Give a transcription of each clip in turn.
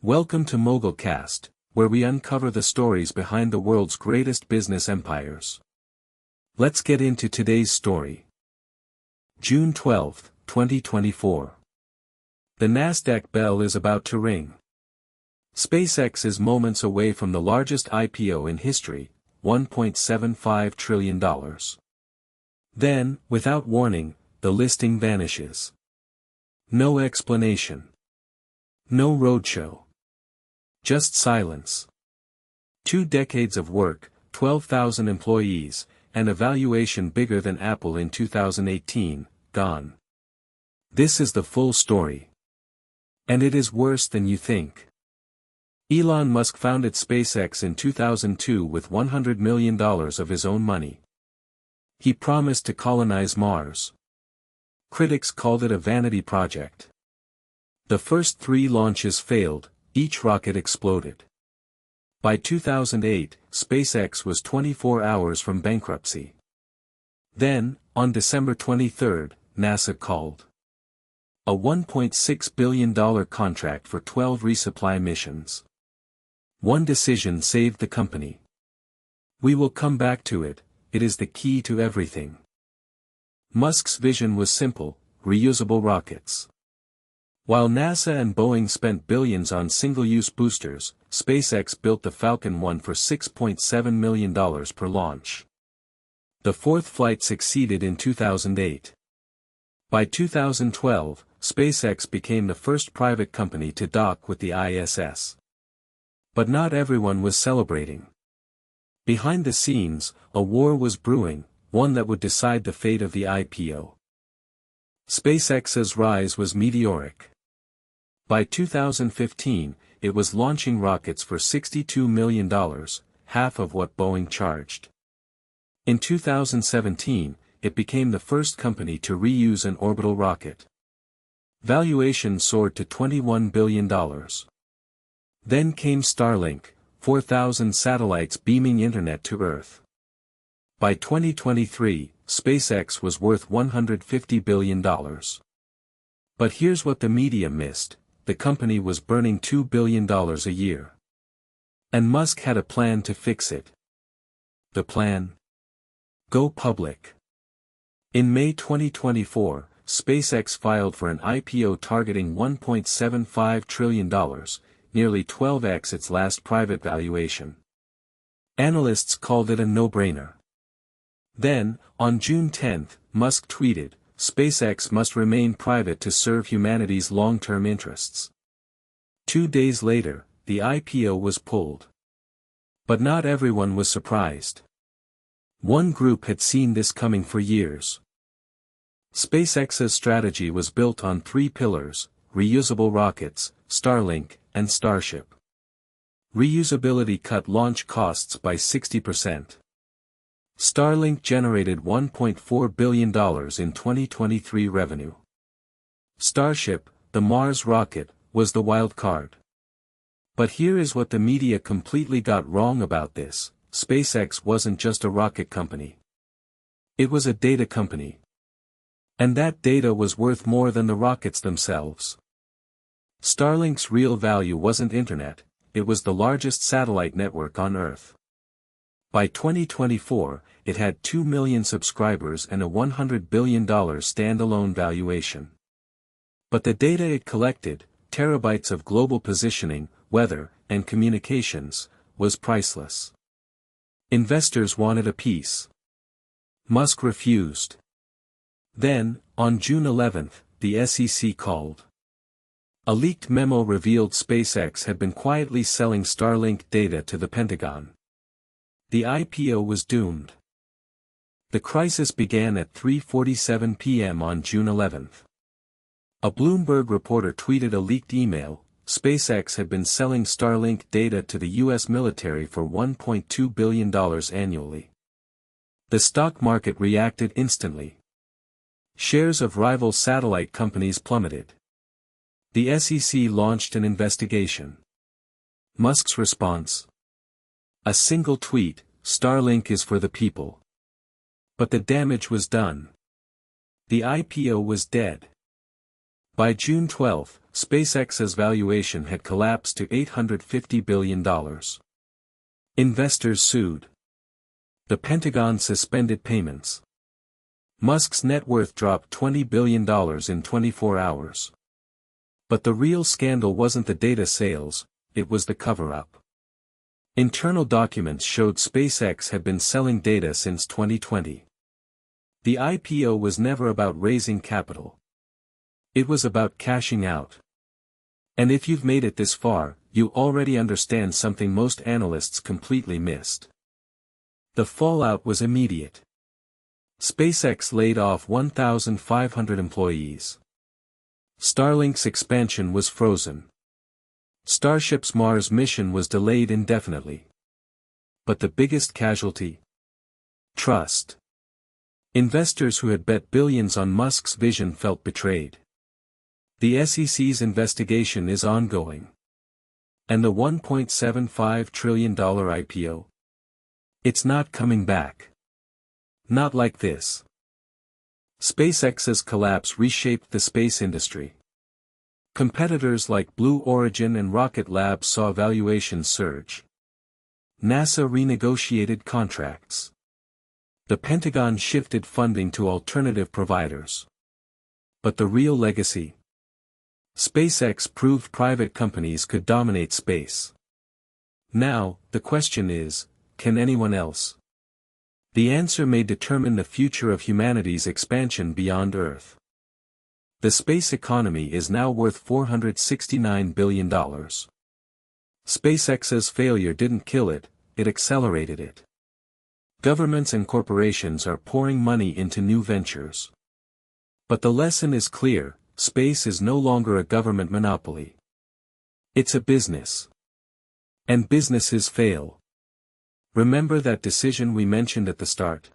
Welcome to MogulCast, where we uncover the stories behind the world's greatest business empires. Let's get into today's story. June 12, 2024. The Nasdaq bell is about to ring. SpaceX is moments away from the largest IPO in history, $1.75 trillion. Then, without warning, the listing vanishes. No explanation. No roadshow. Just silence. 2 decades of work, 12,000 employees, and a valuation bigger than Apple in 2018, gone. This is the full story. And it is worse than you think. Elon Musk founded SpaceX in 2002 with $100 million of his own money. He promised to colonize Mars. Critics called it a vanity project. The first 3 launches failed, each rocket exploded. By 2008, SpaceX was 24 hours from bankruptcy. Then, on December 23, NASA called. A $1.6 billion contract for 12 resupply missions. One decision saved the company. We will come back to it, it is the key to everything. Musk's vision was simple: reusable rockets. While NASA and Boeing spent billions on single-use boosters, SpaceX built the Falcon 1 for $6.7 million per launch. The 4th flight succeeded in 2008. By 2012, SpaceX became the first private company to dock with the ISS. But not everyone was celebrating. Behind the scenes, a war was brewing, one that would decide the fate of the IPO. SpaceX's rise was meteoric. By 2015, it was launching rockets for $62 million, half of what Boeing charged. In 2017, it became the first company to reuse an orbital rocket. Valuation soared to $21 billion. Then came Starlink, 4,000 satellites beaming internet to Earth. By 2023, SpaceX was worth $150 billion. But here's what the media missed: the company was burning $2 billion a year. And Musk had a plan to fix it. The plan? Go public. In May 2024, SpaceX filed for an IPO targeting $1.75 trillion, nearly 12x its last private valuation. Analysts called it a no-brainer. Then, on June 10, Musk tweeted, "SpaceX must remain private to serve humanity's long-term interests." 2 days later, the IPO was pulled. But not everyone was surprised. One group had seen this coming for years. SpaceX's strategy was built on 3 pillars: reusable rockets, Starlink, and Starship. Reusability cut launch costs by 60%. Starlink generated $1.4 billion in 2023 revenue. Starship, the Mars rocket, was the wild card. But here is what the media completely got wrong about this: SpaceX wasn't just a rocket company. It was a data company. And that data was worth more than the rockets themselves. Starlink's real value wasn't internet, it was the largest satellite network on Earth. By 2024, it had 2 million subscribers and a $100 billion standalone valuation. But the data it collected, terabytes of global positioning, weather, and communications, was priceless. Investors wanted a piece. Musk refused. Then, on June 11, the SEC called. A leaked memo revealed SpaceX had been quietly selling Starlink data to the Pentagon. The IPO was doomed. The crisis began at 3:47 p.m. on June 11. A Bloomberg reporter tweeted a leaked email: SpaceX had been selling Starlink data to the U.S. military for $1.2 billion annually. The stock market reacted instantly. Shares of rival satellite companies plummeted. The SEC launched an investigation. Musk's response? A single tweet: Starlink is for the people. But the damage was done. The IPO was dead. By June 12, SpaceX's valuation had collapsed to $850 billion. Investors sued. The Pentagon suspended payments. Musk's net worth dropped $20 billion in 24 hours. But the real scandal wasn't the data sales, it was the cover-up. Internal documents showed SpaceX had been selling data since 2020. The IPO was never about raising capital. It was about cashing out. And if you've made it this far, you already understand something most analysts completely missed. The fallout was immediate. SpaceX laid off 1,500 employees. Starlink's expansion was frozen. Starship's Mars mission was delayed indefinitely. But the biggest casualty? Trust. Investors who had bet billions on Musk's vision felt betrayed. The SEC's investigation is ongoing. And the $1.75 trillion IPO? It's not coming back. Not like this. SpaceX's collapse reshaped the space industry. Competitors like Blue Origin and Rocket Lab saw valuations surge. NASA renegotiated contracts. The Pentagon shifted funding to alternative providers. But the real legacy? SpaceX proved private companies could dominate space. Now, the question is, can anyone else? The answer may determine the future of humanity's expansion beyond Earth. The space economy is now worth $469 billion. SpaceX's failure didn't kill it, it accelerated it. Governments and corporations are pouring money into new ventures. But the lesson is clear, space is no longer a government monopoly. It's a business. And businesses fail. Remember that decision we mentioned at the start?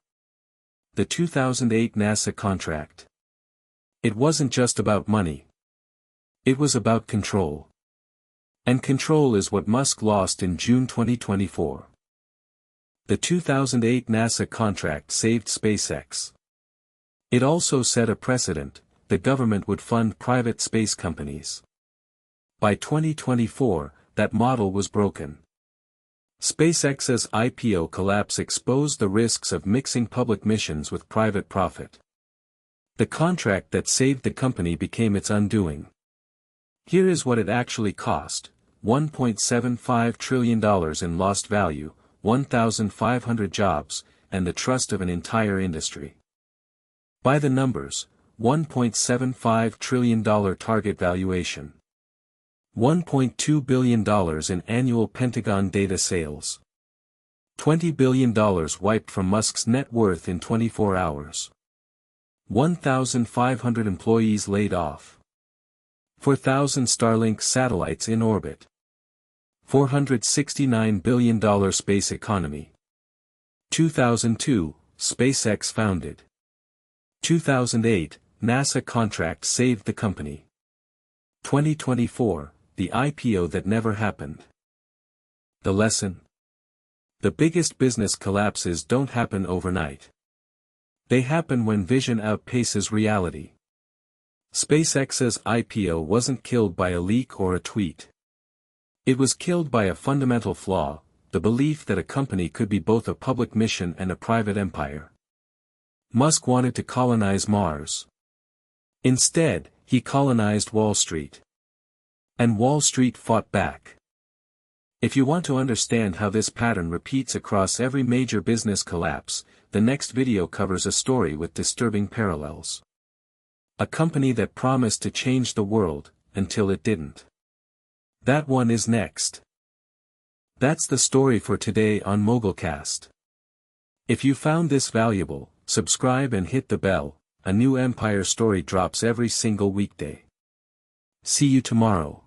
The 2008 NASA contract. It wasn't just about money. It was about control. And control is what Musk lost in June 2024. The 2008 NASA contract saved SpaceX. It also set a precedent: the government would fund private space companies. By 2024, that model was broken. SpaceX's IPO collapse exposed the risks of mixing public missions with private profit. The contract that saved the company became its undoing. Here is what it actually cost: $1.75 trillion in lost value, 1,500 jobs, and the trust of an entire industry. By the numbers, $1.75 trillion target valuation. $1.2 billion in annual Pentagon data sales. $20 billion wiped from Musk's net worth in 24 hours. 1,500 employees laid off. 4,000 Starlink satellites in orbit. $469 billion space economy. 2002, SpaceX founded. 2008, NASA contract saved the company. 2024, the IPO that never happened. The lesson? The biggest business collapses don't happen overnight. They happen when vision outpaces reality. SpaceX's IPO wasn't killed by a leak or a tweet. It was killed by a fundamental flaw: the belief that a company could be both a public mission and a private empire. Musk wanted to colonize Mars. Instead, he colonized Wall Street. And Wall Street fought back. If you want to understand how this pattern repeats across every major business collapse, the next video covers a story with disturbing parallels. A company that promised to change the world, until it didn't. That one is next. That's the story for today on MogulCast. If you found this valuable, subscribe and hit the bell. A new empire story drops every single weekday. See you tomorrow.